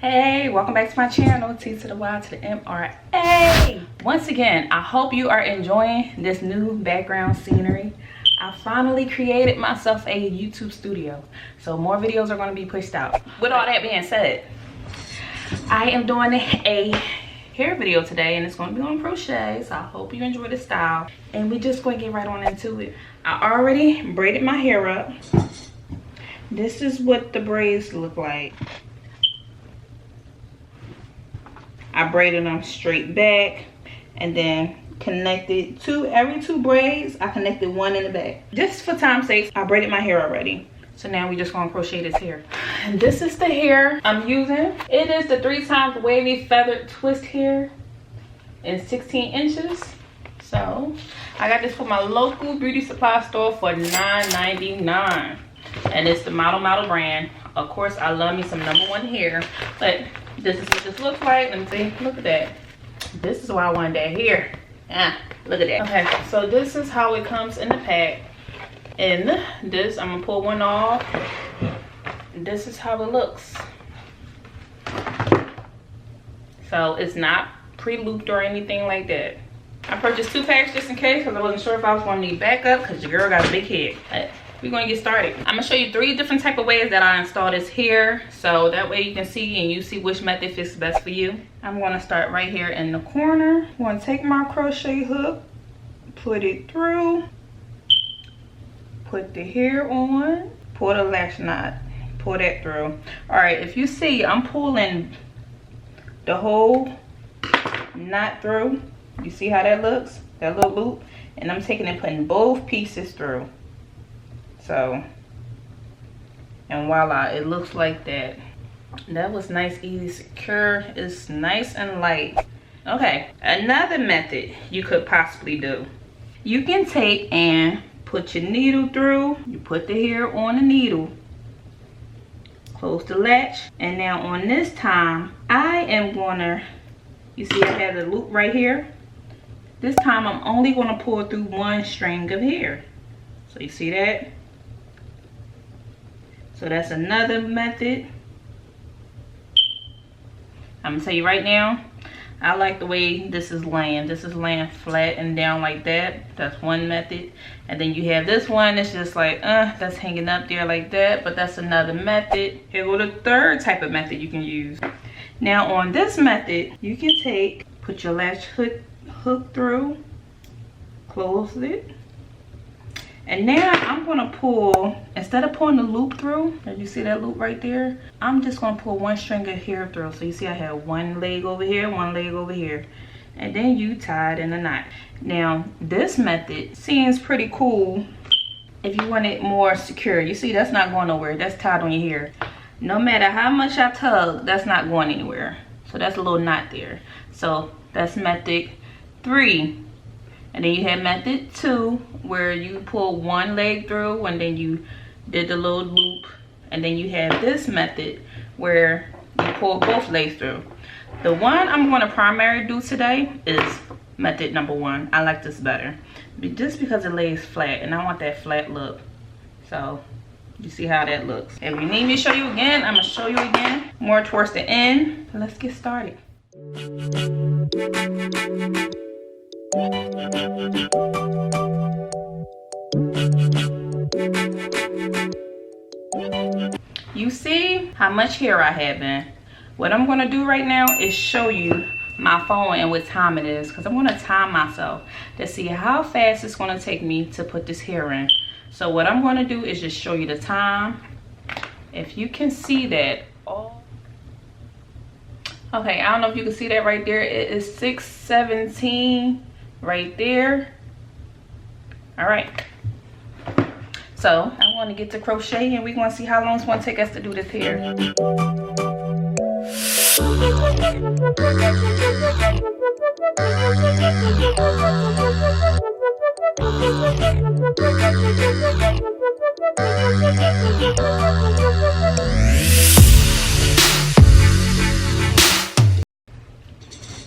Hey, welcome back to my channel, T to the Y to the M-R-A. Once again, I hope you are enjoying this new background scenery. I finally created myself a YouTube studio, so more videos are going to be pushed out. With all that being said, I am doing a hair video today, and it's going to be on crochet, so I hope you enjoy the style. And we're just going to get right on into it. I already braided my hair up. This is what the braids look like. I braided them straight back and then connected every two braids. I connected one in the back. Just for time's sake, I braided my hair already. So now we just gonna crochet this hair. And this is the hair I'm using. It is the 3x wavy feathered twist hair in 16 inches. So I got this from my local beauty supply store for $9.99. And it's the Model brand. Of course, I love me some #1 hair, but this is what this looks like. Let me see. Look at that. This is why I wanted that hair. Look at that. Okay, so this is how it comes in the pack. And this, I'm gonna pull one off. This is how it looks. So it's not pre-looped or anything like that. I purchased 2 packs just in case because I wasn't sure if I was gonna need backup because your girl got a big head. But we're gonna get started. I'm gonna show you 3 different type of ways that I install this hair, so that way you can see and you see which method fits best for you. I'm gonna start right here in the corner. I'm gonna take my crochet hook, put it through, put the hair on, pull the lash knot, pull that through. All right, if you see, I'm pulling the whole knot through. You see how that looks, that little loop? And I'm taking and putting both pieces through. So, and voila, it looks like that. That was nice, easy, secure. It's nice and light. Okay, another method you could possibly do. You can take and put your needle through. You put the hair on the needle. Close the latch. And now on this time, I am gonna, you see I have the loop right here. This time I'm only gonna pull through 1 string of hair. So you see that? So that's another method. I'm gonna tell you right now, I like the way this is laying. This is laying flat and down like that. That's one method. And then you have this one, it's just like, that's hanging up there like that, but that's another method. Here go the 3rd type of method you can use. Now on this method, you can put your latch hook through, close it. And now I'm gonna pull, instead of pulling the loop through, as you see that loop right there, I'm just gonna pull 1 string of hair through. So you see I have 1 leg over here, 1 leg over here. And then you tie it in a knot. Now this method seems pretty cool if you want it more secure. You see that's not going nowhere, that's tied on your hair. No matter how much I tug, that's not going anywhere. So that's a little knot there. So that's method 3. And then you have method 2 where you pull 1 leg through and then you did the little loop. And then you have this method where you pull both legs through. The one I'm going to primarily do today is method #1. I like this better. Just because it lays flat and I want that flat look. So you see how that looks. If you need me to show you again, I'm going to show you again more towards the end. Let's get started. You see how much hair I have in. What I'm going to do right now is show you my phone and what time it is, because I'm going to time myself to see how fast it's going to take me to put this hair in. So what I'm going to do is just show you the time. If you can see that. Okay, I don't know if you can see that right there. It is 6:17 right there. All right. So I want to get to crochet and we're going to see how long it's going to take us to do this hair.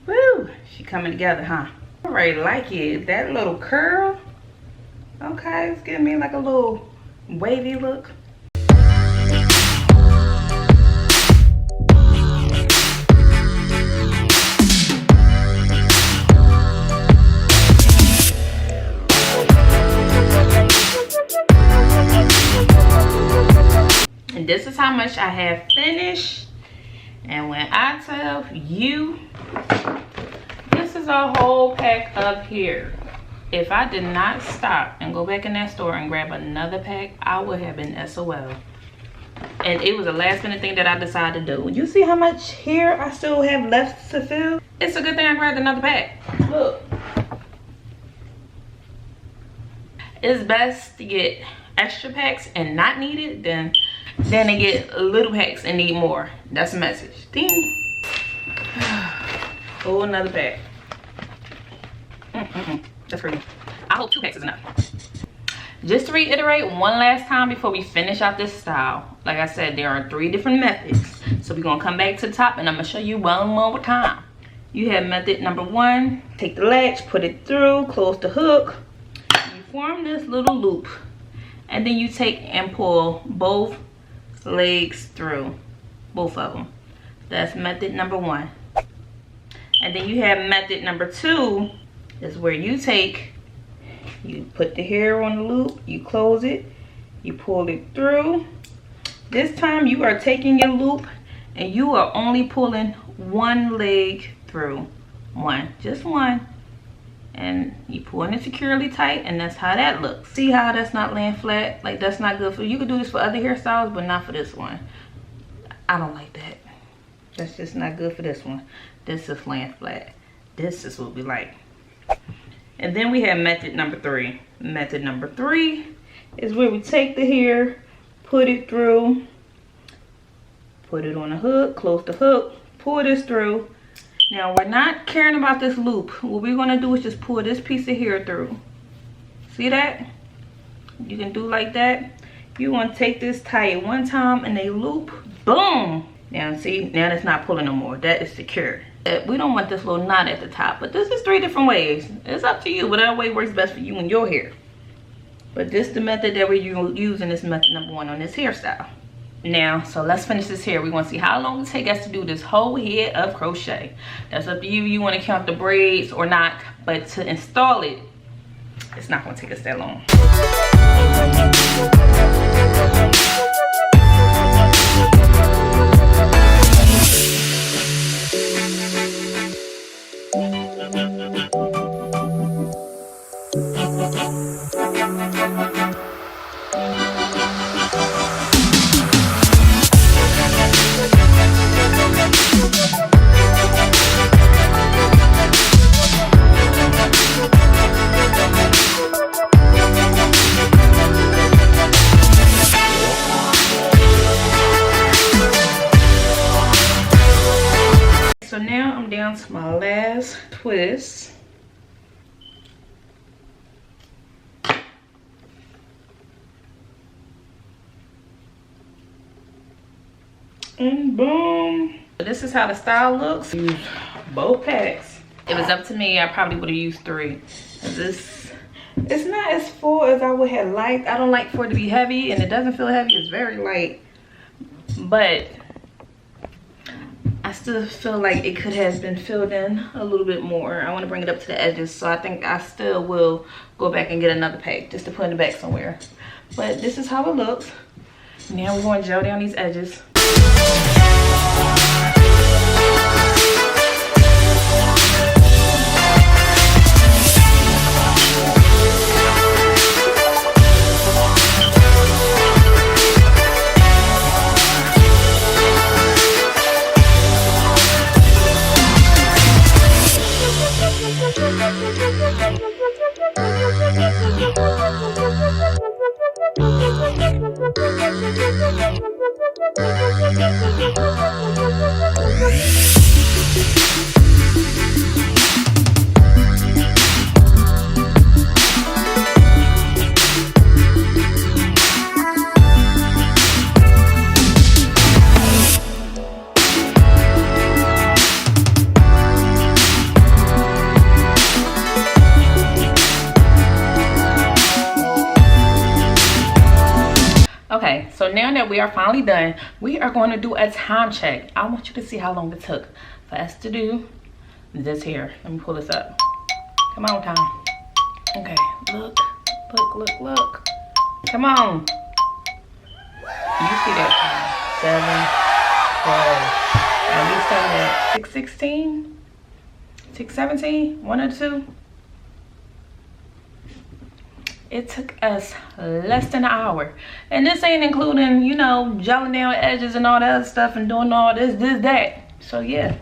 Woo, she coming together, huh? I already like it. That little curl. Okay, it's giving me like a little wavy look. this is how much I have finished. And when I tell you, this is a whole pack up here. If I did not stop and go back in that store and grab another pack, I would have been SOL. And it was a last minute thing that I decided to do. You see how much here I still have left to fill? It's a good thing I grabbed another pack. Look. It's best to get extra packs and not need it than to get little packs and need more. That's the message. Ding. Oh, another pack. That's pretty. I hope 2 packs is enough. Just to reiterate one last time before we finish out this style. Like I said, there are 3 different methods. So we're gonna come back to the top and I'm gonna show you one more time. You have method number 1. Take the latch, put it through, close the hook. You form this little loop. And then you take and pull both legs through. Both of them. That's method number 1. And then you have method number 2. Is where you put the hair on the loop, you close it, you pull it through. This time you are taking your loop and you are only pulling one leg through. Just one. And you pulling it securely tight, and that's how that looks. See how that's not laying flat? Like, that's not good for you. You can do this for other hairstyles, but not for this one. I don't like that. That's just not good for this one. This is laying flat. This is what we like. And then we have method number 3. Method number 3 is where we take the hair, put it through, put it on the hook, close the hook, pull this through. Now we're not caring about this loop. What we're gonna do is just pull this piece of hair through. See that? You can do like that. You want to take this, tie it one time and a loop, boom. Now see, now it's not pulling no more. That is secure. We don't want this little knot at the top, but this is 3 different ways. It's up to you, whatever way works best for you and your hair. But this is the method that we're using. This method number 1 on this hairstyle. Now, so let's finish this hair. We want to see how long it take us to do this whole head of crochet. That's up to you. You want to count the braids or not, but to install it, it's not going to take us that long. So now I'm down to my last twist. And boom. This is how the style looks. Use both packs. If it was up to me, I probably would have used 3. This, it's not as full as I would have liked. I don't like for it to be heavy, and it doesn't feel heavy. It's very light. But I still feel like it could have been filled in a little bit more. I want to bring it up to the edges, so I think I still will go back and get another pack just to put in the back somewhere. But this is how it looks. Now we're going to gel down these edges. Okay, so now that we are finally done, we are going to do a time check. I want you to see how long it took for us to do this here. Let me pull this up. Come on, time. Okay, look, look, look, look. Come on. You see that? 7:12. And we started at 6:16, 6:17, one or two. It took us less than an hour. And this ain't including, you know, gelling down edges and all that other stuff and doing all this, that. So yeah.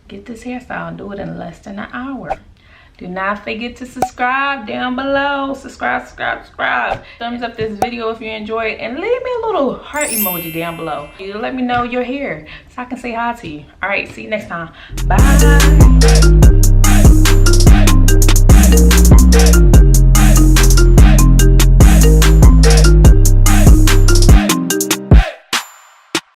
Get this hairstyle and do it in less than an hour. Do not forget to subscribe down below. Subscribe. Thumbs up this video if you enjoy it. And leave me a little heart emoji down below. You let me know you're here so I can say hi to you. All right, see you next time. Bye.